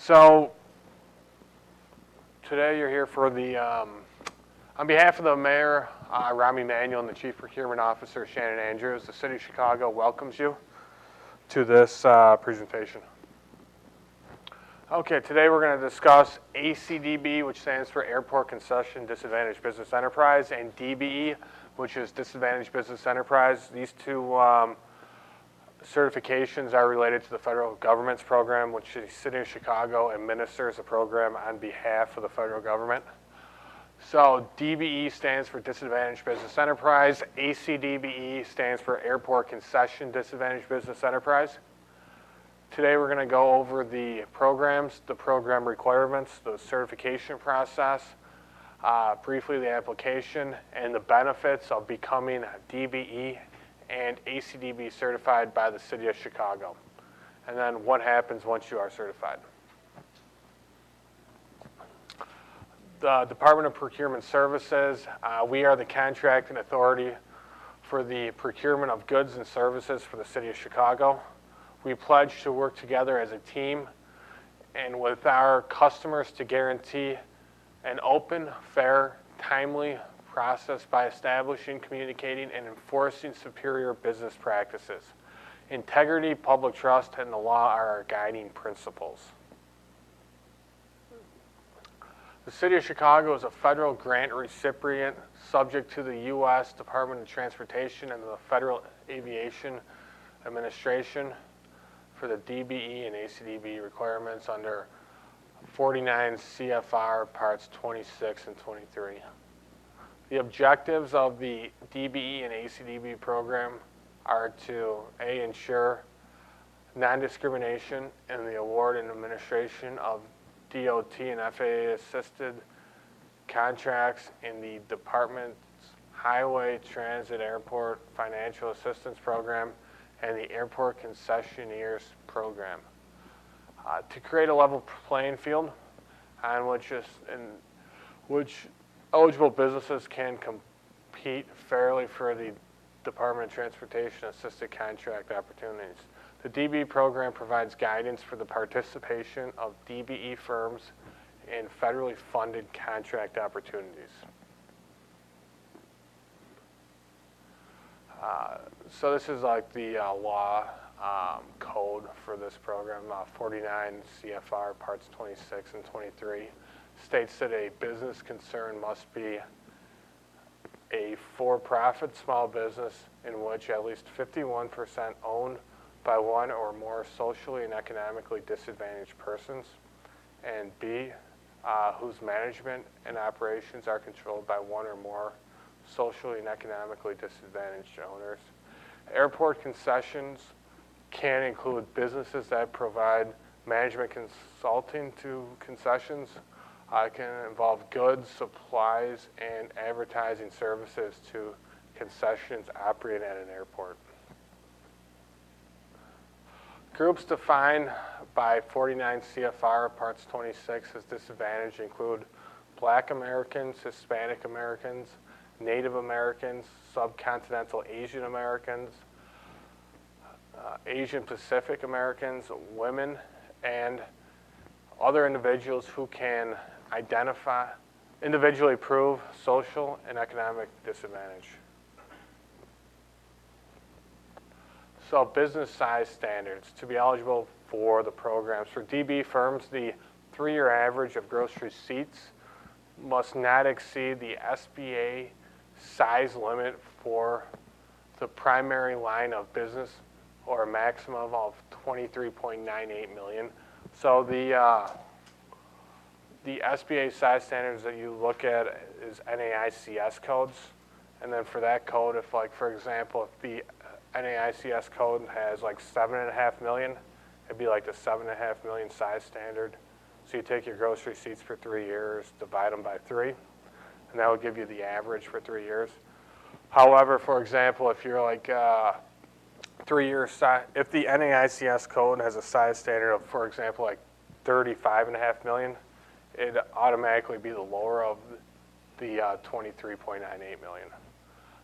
So today you're here for the, on behalf of the Mayor, Rami Manuel, and the Chief Procurement Officer, Shannon Andrews, the City of Chicago welcomes you to this presentation. Okay, today we're going to discuss ACDBE, which stands for Airport Concession Disadvantaged Business Enterprise, and DBE, which is Disadvantaged Business Enterprise. These two certifications are related to the federal government's program, which the City of Chicago administers a program on behalf of the federal government. So DBE stands for Disadvantaged Business Enterprise. ACDBE stands for Airport Concession Disadvantaged Business Enterprise. Today we're going to go over the programs, the program requirements, the certification process, briefly the application, and the benefits of becoming a DBE and ACDBE certified by the City of Chicago. And then what happens once you are certified. The Department of Procurement Services, we are the contracting authority for the procurement of goods and services for the City of Chicago. We pledge to work together as a team and with our customers to guarantee an open, fair, timely process by establishing, communicating, and enforcing superior business practices. Integrity, public trust, and the law are our guiding principles. The City of Chicago is a federal grant recipient subject to the U.S. Department of Transportation and the Federal Aviation Administration for the DBE and ACDBE requirements under 49 CFR Parts 26 and 23. The objectives of the DBE and ACDBE program are to A, ensure non-discrimination in the award and administration of DOT and FAA-assisted contracts in the Department's Highway Transit Airport Financial Assistance Program and the Airport Concessionaires Program. To create a level playing field on which eligible businesses can compete fairly for the Department of Transportation assisted contract opportunities. The DBE program provides guidance for the participation of DBE firms in federally funded contract opportunities. So this is like the law code for this program, 49 CFR Parts 26 and 23. States that a business concern must be a for-profit small business in which at least 51% owned by one or more socially and economically disadvantaged persons, and B, whose management and operations are controlled by one or more socially and economically disadvantaged owners. Airport concessions can include businesses that provide management consulting to concessions. It can involve goods, supplies, and advertising services to concessions operating at an airport. Groups defined by 49 CFR Parts 26 as disadvantaged include Black Americans, Hispanic Americans, Native Americans, subcontinental Asian Americans, Asian Pacific Americans, women, and other individuals who can individually prove social and economic disadvantage. So business size standards to be eligible for the programs. For DB firms, the 3-year average of gross receipts must not exceed the SBA size limit for the primary line of business, or a maximum of 23.98 million. So the SBA size standards that you look at is NAICS codes. And then for that code, if like, for example, if the NAICS code has like 7.5 million, it'd be like the 7.5 million size standard. So you take your gross receipts for 3 years, divide them by 3, and that would give you the average for 3 years. However, for example, if you're like 3 years, if the NAICS code has a size standard of, for example, like 35.5 million, it'd automatically be the lower of the 23.98 million.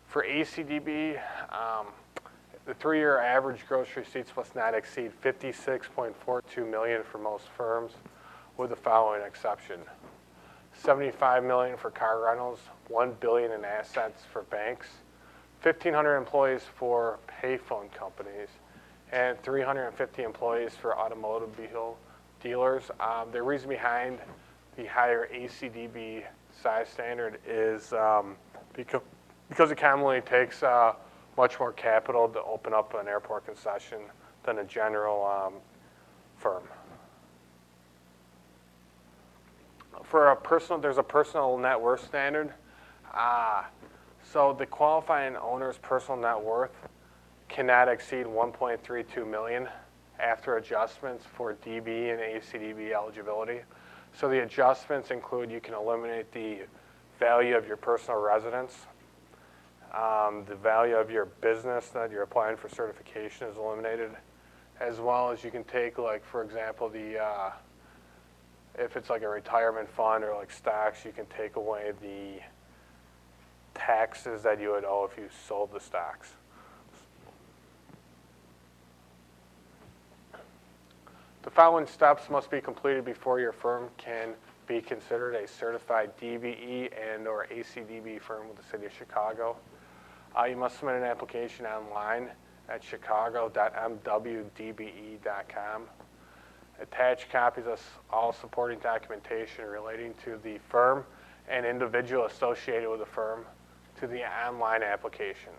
For ACDBE, the 3-year average gross receipts must not exceed 56.42 million for most firms. with the following exception. $75 million for car rentals, $1 billion in assets for banks, 1,500 employees for payphone companies, and 350 employees for automobile dealers. The reason behind the higher ACDBE size standard is because it commonly takes much more capital to open up an airport concession than a general firm. There's a personal net worth standard. So the qualifying owner's personal net worth cannot exceed $1.32 million after adjustments for DBE and ACDBE eligibility. So the adjustments include you can eliminate the value of your personal residence, the value of your business that you're applying for certification is eliminated, as well as you can take, like, for example, if it's like a retirement fund or like stocks, you can take away the taxes that you would owe if you sold the stocks. The following steps must be completed before your firm can be considered a certified DBE and or ACDBE firm with the City of Chicago. You must submit an application online at chicago.mwdbe.com. Attach copies of all supporting documentation relating to the firm and individual associated with the firm to the online application.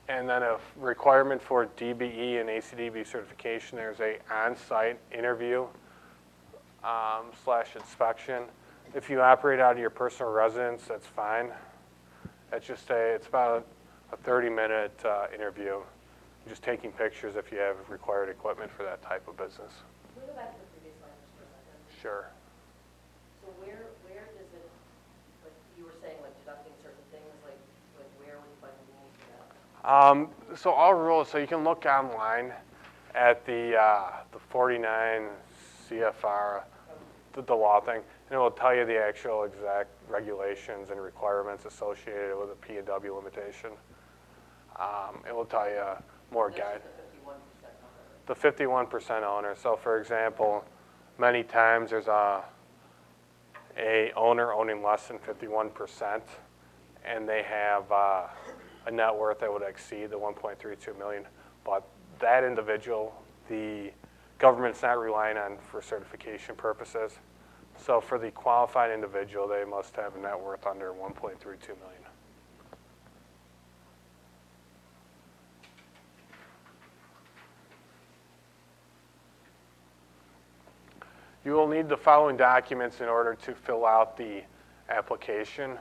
And then a requirement for DBE and ACDBE certification, there's a on-site interview / inspection. If you operate out of your personal residence, that's fine. It's about a 30-minute interview. Just taking pictures if you have required equipment for that type of business. Can we go back to the previous slide just for a second? Sure. So where does it, like you were saying, like deducting certain things, like where would you find the rules for that? So all rules, so you can look online at the 49 CFR, the law thing, and it will tell you the actual exact regulations and requirements associated with a P&W limitation. It will tell you more guide. The 51% owner. So for example, many times there's a owner owning less than 51%, and they have a net worth that would exceed the 1.32 million. But that individual, the government's not relying on for certification purposes. So for the qualified individual, they must have a net worth under 1.32 million. You will need the following documents in order to fill out the application.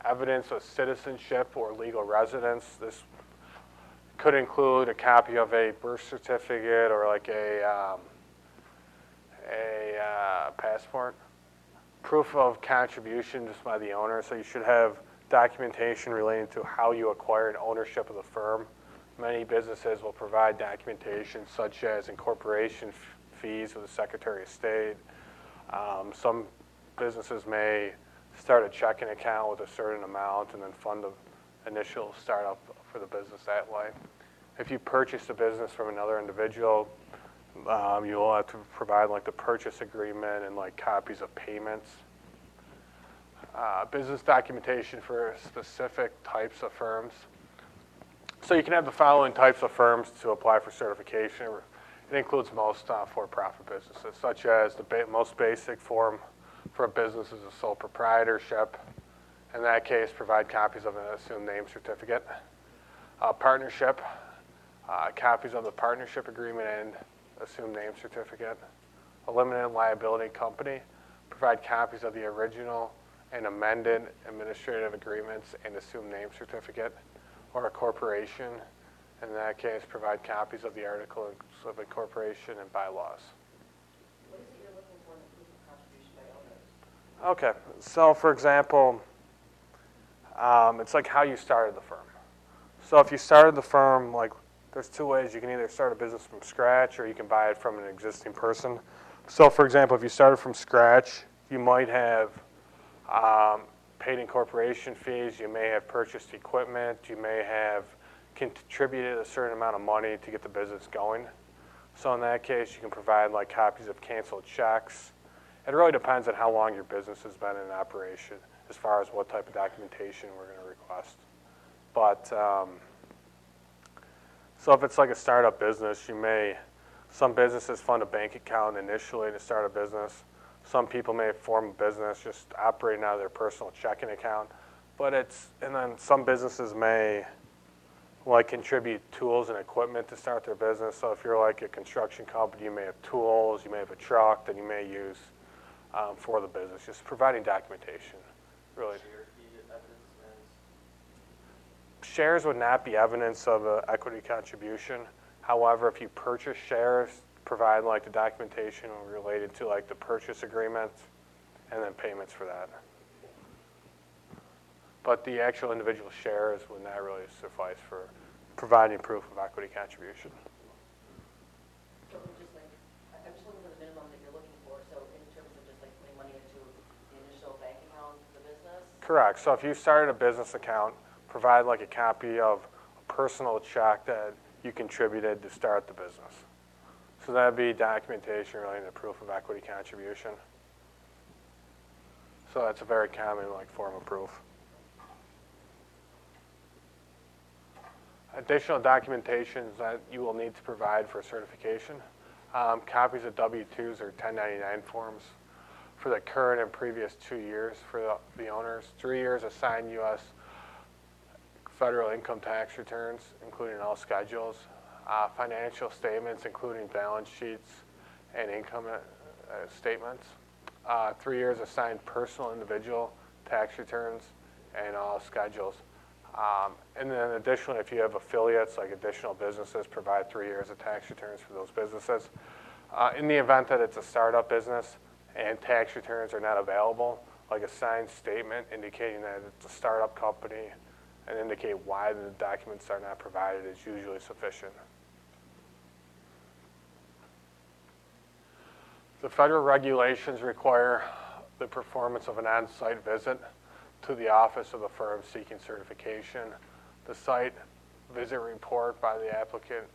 Evidence of citizenship or legal residence. This could include a copy of a birth certificate or like a passport. Proof of contribution just by the owner. So you should have documentation relating to how you acquired ownership of the firm. Many businesses will provide documentation such as incorporation fees with the Secretary of State. Some businesses may start a checking account with a certain amount and then fund the initial startup for the business that way. If you purchase a business from another individual, you will have to provide like the purchase agreement and like copies of payments. Business documentation for specific types of firms. So you can have the following types of firms to apply for certification. It includes most for-profit businesses, such as the most basic form for a business is a sole proprietorship. In that case, provide copies of an assumed name certificate. Partnership, copies of the partnership agreement and assumed name certificate. A limited liability company, provide copies of the original and amended administrative agreements and assumed name certificate. Or a corporation, in that case, provide copies of the articles of incorporation and bylaws. What is it you're looking for in the proof of contribution by owners? Okay, so for example, it's like how you started the firm. So if you started the firm, like there's two ways. You can either start a business from scratch or you can buy it from an existing person. So for example, if you started from scratch, you might have paid incorporation fees, you may have purchased equipment, you may have contributed a certain amount of money to get the business going. So in that case, you can provide like copies of canceled checks. It really depends on how long your business has been in operation as far as what type of documentation we're going to request. But, so if it's like a startup business, some businesses fund a bank account initially to start a business. Some people may form a business just operating out of their personal checking account. And then some businesses may like contribute tools and equipment to start their business. So if you're like a construction company, you may have tools, you may have a truck that you may use for the business, just providing documentation, really. Shares would not be evidence of an equity contribution. However, if you purchase shares, provide like the documentation related to like the purchase agreement and then payments for that. But the actual individual shares would not really suffice for providing proof of equity contribution. So I'm just looking for the minimum that you're looking for. So in terms of just like putting money into the initial bank account of the business? Correct. So if you started a business account, provide like a copy of a personal check that you contributed to start the business. So that would be documentation relating to proof of equity contribution. So that's a very common like form of proof. Additional documentations that you will need to provide for certification. Copies of W-2s or 1099 forms for the current and previous 2 years for the owners. 3 years of signed U.S. federal income tax returns, including all schedules. Financial statements, including balance sheets and income statements. 3 years of signed personal individual tax returns and all schedules. And then additionally, if you have affiliates, like additional businesses, provide 3 years of tax returns for those businesses. In the event that it's a startup business and tax returns are not available, like a signed statement indicating that it's a startup company and indicate why the documents are not provided is usually sufficient. The federal regulations require the performance of an on-site visit to the office of the firm seeking certification. The site visit report by the applicant,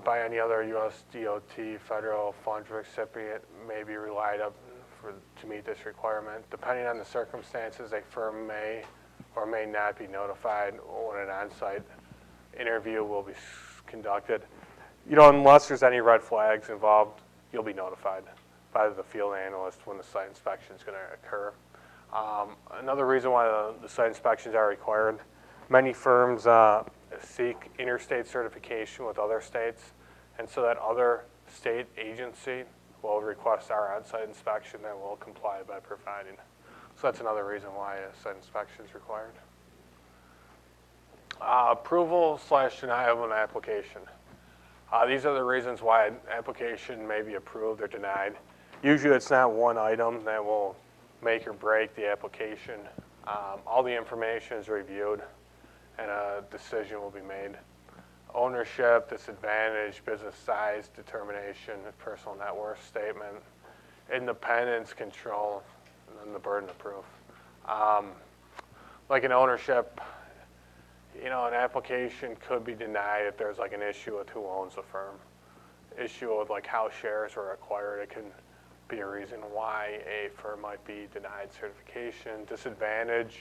by any other U.S. DOT federal fund recipient may be relied on to meet this requirement. Depending on the circumstances, a firm may or may not be notified when an on-site interview will be conducted. Unless there's any red flags involved, you'll be notified by the field analyst when the site inspection is going to occur. Another reason why the site inspections are required, many firms seek interstate certification with other states, and so that other state agency will request our on-site inspection that we'll comply by providing. So that's another reason why a site inspection is required. Approval / denial of an application. These are the reasons why an application may be approved or denied. Usually it's not one item that will make or break the application. All the information is reviewed and a decision will be made. Ownership, disadvantage, business size, determination, personal net worth statement, independence, control, and then the burden of proof. Like an ownership, an application could be denied if there's like an issue with who owns the firm. Issue with like how shares were acquired, it can be a reason why a firm might be denied certification. Disadvantaged,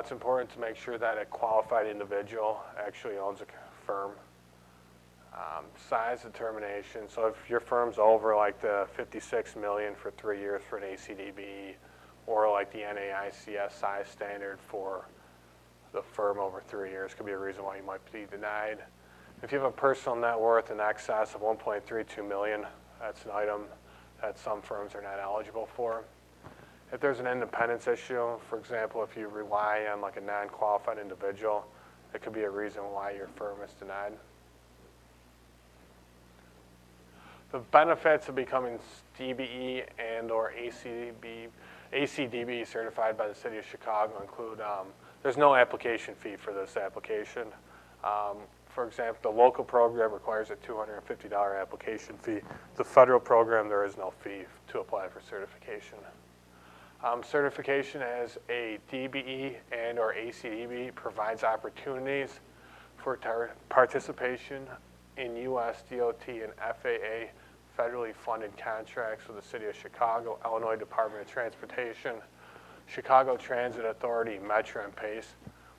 it's important to make sure that a qualified individual actually owns a firm. Size determination, so if your firm's over like the 56 million for 3 years for an ACDBE, or like the NAICS size standard for the firm over 3 years, could be a reason why you might be denied. If you have a personal net worth in excess of 1.32 million, that's an item that some firms are not eligible for. If there's an independence issue, for example, if you rely on like a non-qualified individual, it could be a reason why your firm is denied. The benefits of becoming DBE and or ACDBE certified by the City of Chicago include, there's no application fee for this application. For example, the local program requires a $250 application fee. The federal program, there is no fee to apply for certification. Certification as a DBE and or ACDBE provides opportunities for participation in U.S. DOT and FAA federally funded contracts with the City of Chicago, Illinois Department of Transportation, Chicago Transit Authority, Metra, and PACE.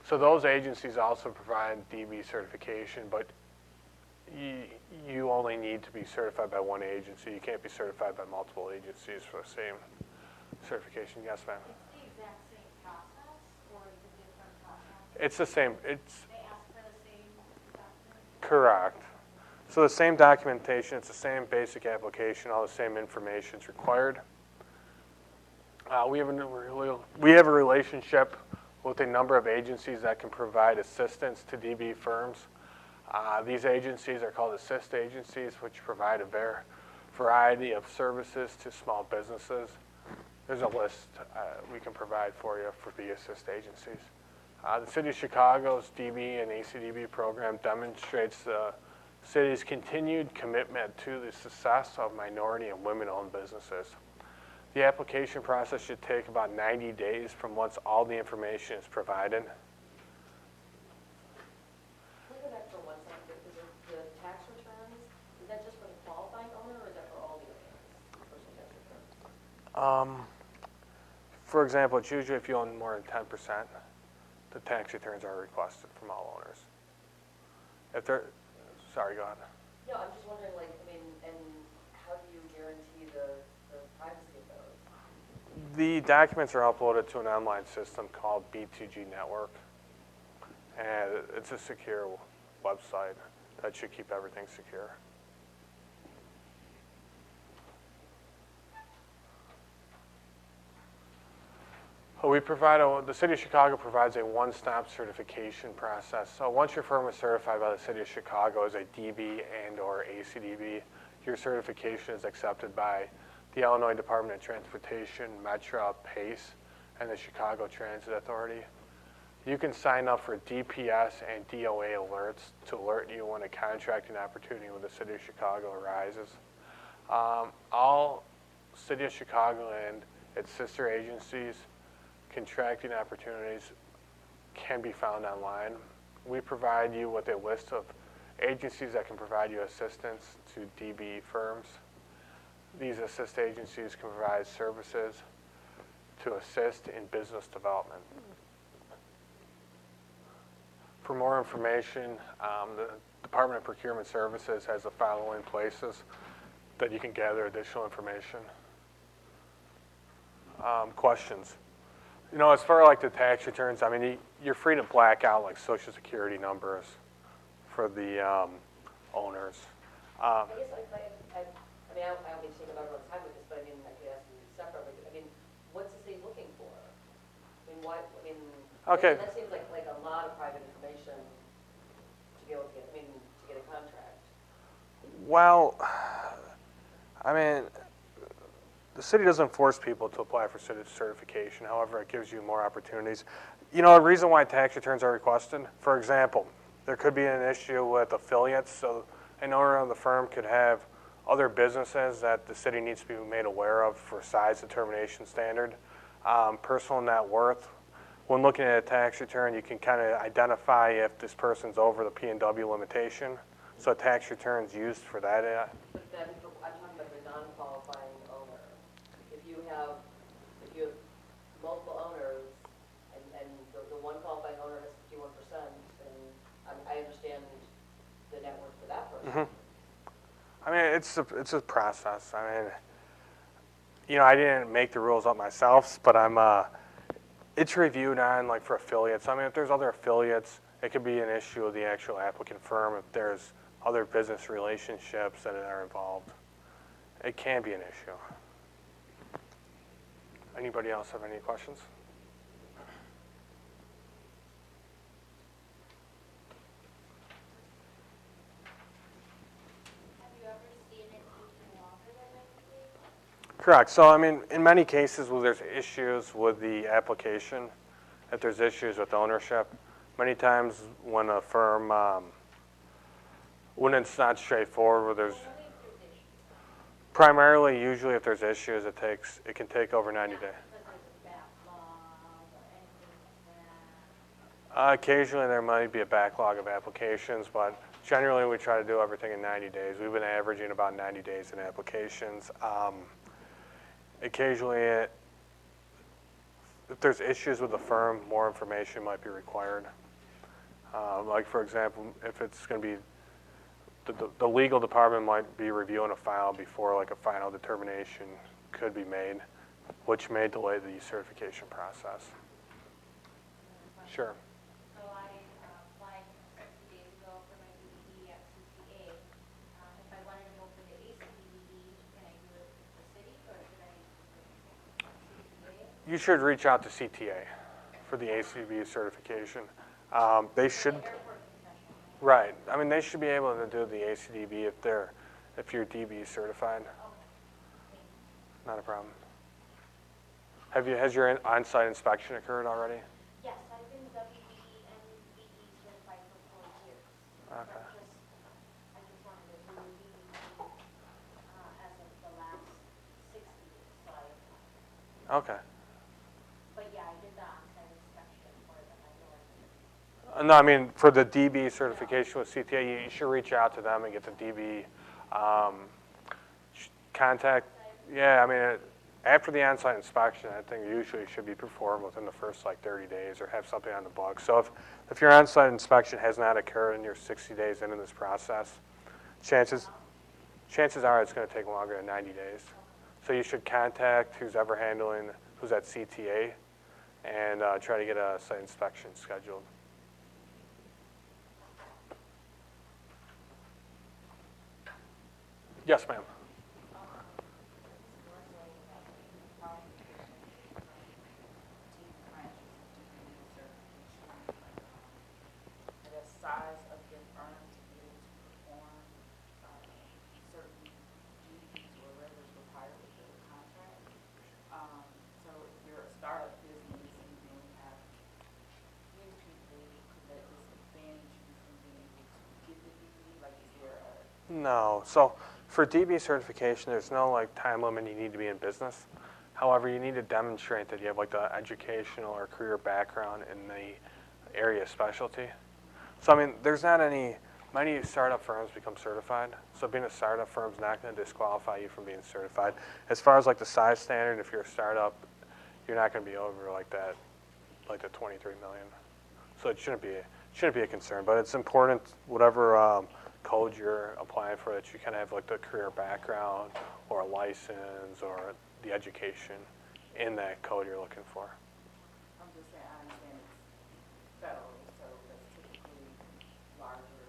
So those agencies also provide DBE certification, but you only need to be certified by one agency. You can't be certified by multiple agencies for the same certification. Yes, ma'am? It's the exact same process, or is it different process? It's the same. They ask for the same document? Correct. So the same documentation, it's the same basic application, all the same information is required. We have a relationship with a number of agencies that can provide assistance to DBE firms. These agencies are called assist agencies, which provide a variety of services to small businesses. There's a list we can provide for you for the assist agencies. The City of Chicago's DBE and ACDBE program demonstrates the city's continued commitment to the success of minority and women-owned businesses. The application process should take about 90 days from once all the information is provided. Can we go back for 1 second? Because the tax returns, is that just for the qualifying owner, or is that for all the owners? Personal tax returns? For example, it's usually if you own more than 10%, the tax returns are requested from all owners. If they're, sorry, go ahead. No, I'm just wondering, like, I mean, and how do you guarantee the privacy of those? The documents are uploaded to an online system called B2G Network, and it's a secure website that should keep everything secure. The City of Chicago provides a one-stop certification process. So once your firm is certified by the City of Chicago as a DBE and/or ACDBE, your certification is accepted by the Illinois Department of Transportation, Metra, PACE, and the Chicago Transit Authority. You can sign up for DPS and DOA alerts to alert you when a contracting opportunity with the City of Chicago arises. All City of Chicago and its sister agencies contracting opportunities can be found online. We provide you with a list of agencies that can provide you assistance to DBE firms. These assist agencies can provide services to assist in business development. For more information, the Department of Procurement Services has the following places that you can gather additional information. Questions? You know, as far as like the tax returns, I mean, you're free to black out like Social Security numbers for the owners. I guess I mean, I don't mean to take up everyone's time with this, but I mean, I could ask you separately. I mean, what's the city looking for? I mean, what? I mean, okay. That seems like a lot of private information to be able to get. I mean, to get a contract. Well, I mean, the city doesn't force people to apply for city certification. However, it gives you more opportunities. You know, a reason why tax returns are requested, for example, there could be an issue with affiliates. So an owner of the firm could have other businesses that the city needs to be made aware of for size determination standard. Personal net worth. When looking at a tax return, you can kind of identify if this person's over the P&W limitation. So a tax return's used for that. But then I'm talking about the non-qualifying owner. If you have multiple owners and the one qualifying owner has 51%, then I understand the net worth for that person. Mm-hmm. I mean, it's a process. I mean, you know, I didn't make the rules up myself, but it's reviewed on like for affiliates. I mean, if there's other affiliates, it could be an issue with the actual applicant firm. If there's other business relationships that are involved, it can be an issue. Anybody else have any questions? Correct. So, I mean, in many cases where there's issues with the application, if there's issues with ownership, many times when a firm, when it's not straightforward, where there's primarily, usually if there's issues, it can take over 90 days. Occasionally there might be a backlog of applications, but generally we try to do everything in 90 days. We've been averaging about 90 days in applications. Occasionally, if there's issues with the firm, more information might be required. Like for example, if it's going to be, the legal department might be reviewing a file before like a final determination could be made, which may delay the certification process. Sure. So I applied a few days ago for my DBE at CTA. If I wanted to go for the ACDBE, can I do it with the city or should I CTA? You should reach out to CTA for the ACDBE certification. They should, Airport concession. right. I mean, they should be able to do the ACDBE if you're DBE certified. Not a problem. Has your on-site inspection occurred already? Yes, I've been WBE and BE certified for 4 years. Okay. I just wanted to do DBE as of the last 6 years, so Okay. but yeah, I did the on-site inspection for them. I know I did. No, I mean, for the DBE certification with CTA, you should reach out to them and get the DBE contact. Yeah, I mean, after the on-site inspection, I think usually should be performed within the first like 30 days or have something on the books. So if your on-site inspection has not occurred and you're 60 days into this process, chances are it's going to take longer than 90 days. So you should contact who's at CTA and try to get a site inspection scheduled. Yes, ma'am. The size of your firm to be able to perform certain duties or whatever is required with the contract. So if you're a startup business and you only have few people, could that disadvantage you from being able to get the DBE? Like, is there a No. So for DBE certification, there's no like time limit you need to be in business. However, you need to demonstrate that you have like the educational or career background in the area of specialty. So I mean, there's not many startup firms become certified. So being a startup firm is not going to disqualify you from being certified. As far as like the size standard, if you're a startup, you're not going to be over like that, like the 23 million. So it shouldn't be a concern. But it's important, whatever code you're applying for, that you kind of have like the career background or a license or the education in that code you're looking for. I'm just saying, I understand it's federal, so that's typically larger,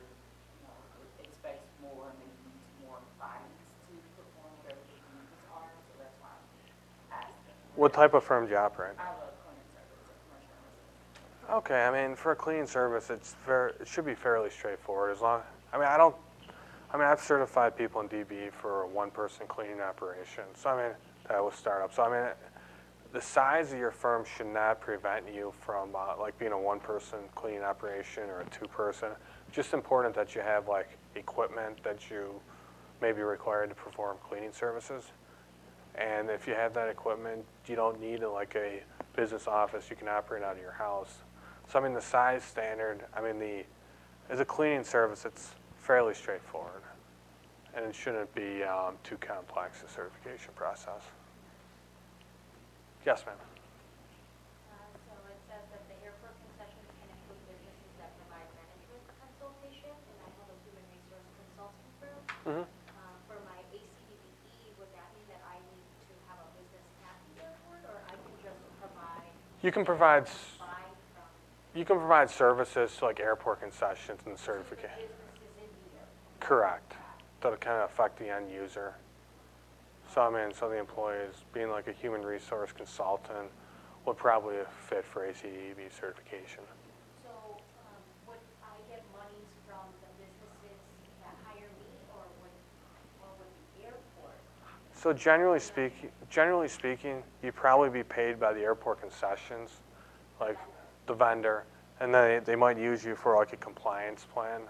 it expects more, and maybe needs more bodies to perform whatever the duties are, so that's why I'm asking. What type of firm do you operate? I have a cleaning service, a commercial and residential. Okay, I mean, for a cleaning service, it should be fairly straightforward. I've certified people in DBE for a one-person cleaning operation. So I mean, that was startup. So I mean, the size of your firm should not prevent you from like being a one-person cleaning operation or a two-person. Just important that you have like equipment that you may be required to perform cleaning services. And if you have that equipment, you don't need like a business office. You can operate out of your house. So I mean, the size standard, as a cleaning service, it's fairly straightforward. And it shouldn't be too complex, the certification process. Yes, ma'am. So it says that the airport concessions can include businesses that provide management consultation, and I have a human resource consulting firm. Mm-hmm. For my ACDBE, would that mean that I need to have a business at the airport, or I can just provide? You can provide buy from you can provide services to like airport concessions and certification. businesses in the airport? Correct. That'll kind of affect the end user. So so the employees, being like a human resource consultant, would probably fit for ACDBE certification. So would I get monies from the businesses that hire me, or would the airport? So generally speaking, you'd probably be paid by the airport concessions, like the vendor, and then they might use you for like a compliance plan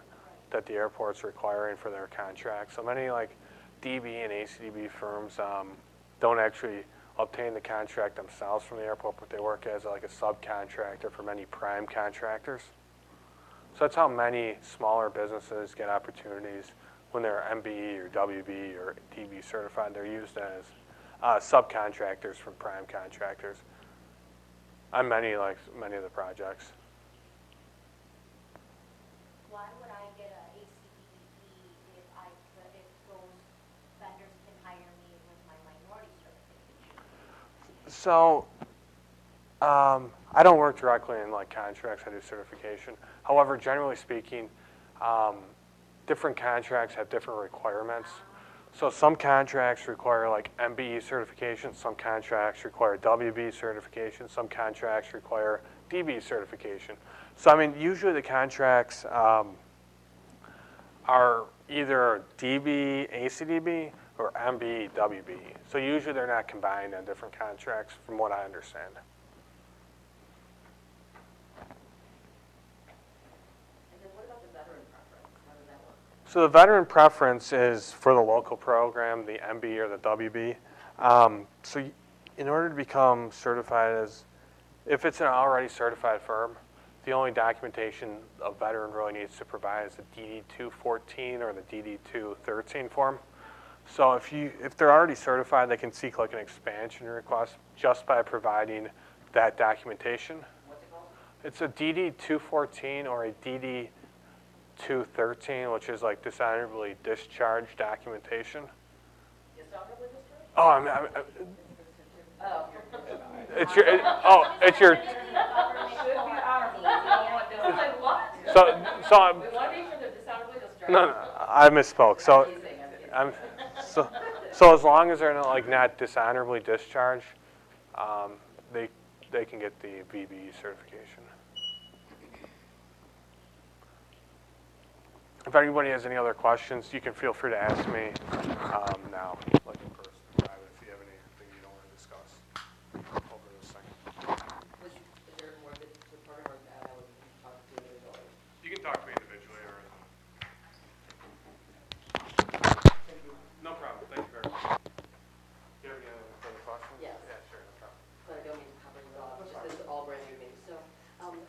that the airport's requiring for their contract. So many like DBE and ACDBE firms don't actually, obtain the contract themselves from the airport, but they work as like a subcontractor for many prime contractors. So that's how many smaller businesses get opportunities when they're MBE or WB or DBE certified. They're used as subcontractors from prime contractors on many of the projects. Why would I get a ACDBE if those vendors can hire me with my minority certification? So, I don't work directly in like contracts. I do certification. However, generally speaking, different contracts have different requirements. So some contracts require like MBE certification. Some contracts require WB certification. Some contracts require DBE certification. So I mean, usually the contracts are either DBE, ACDBE, or MBE, WBE. So usually they're not combined on different contracts, from what I understand. And then what about the veteran preference? How does that work? So the veteran preference is for the local program, the MBE or the WB. In order to become certified as, if it's an already certified firm, the only documentation a veteran really needs to provide is the DD-214 or the DD-213 form. So if they're already certified, they can seek like an expansion request just by providing that documentation. What's it called? It's a DD-214 or a DD-213, which is like dishonorably discharged documentation. Dishonorably discharged? Oh, Oh. it's your. It's your. Should be honorable. I was like, what? So We want to make sure they're dishonorably discharged. no, I misspoke. So I'm teasing. so as long as they're not dishonorably discharged, they can get the DBE certification. If anybody has any other questions, you can feel free to ask me now.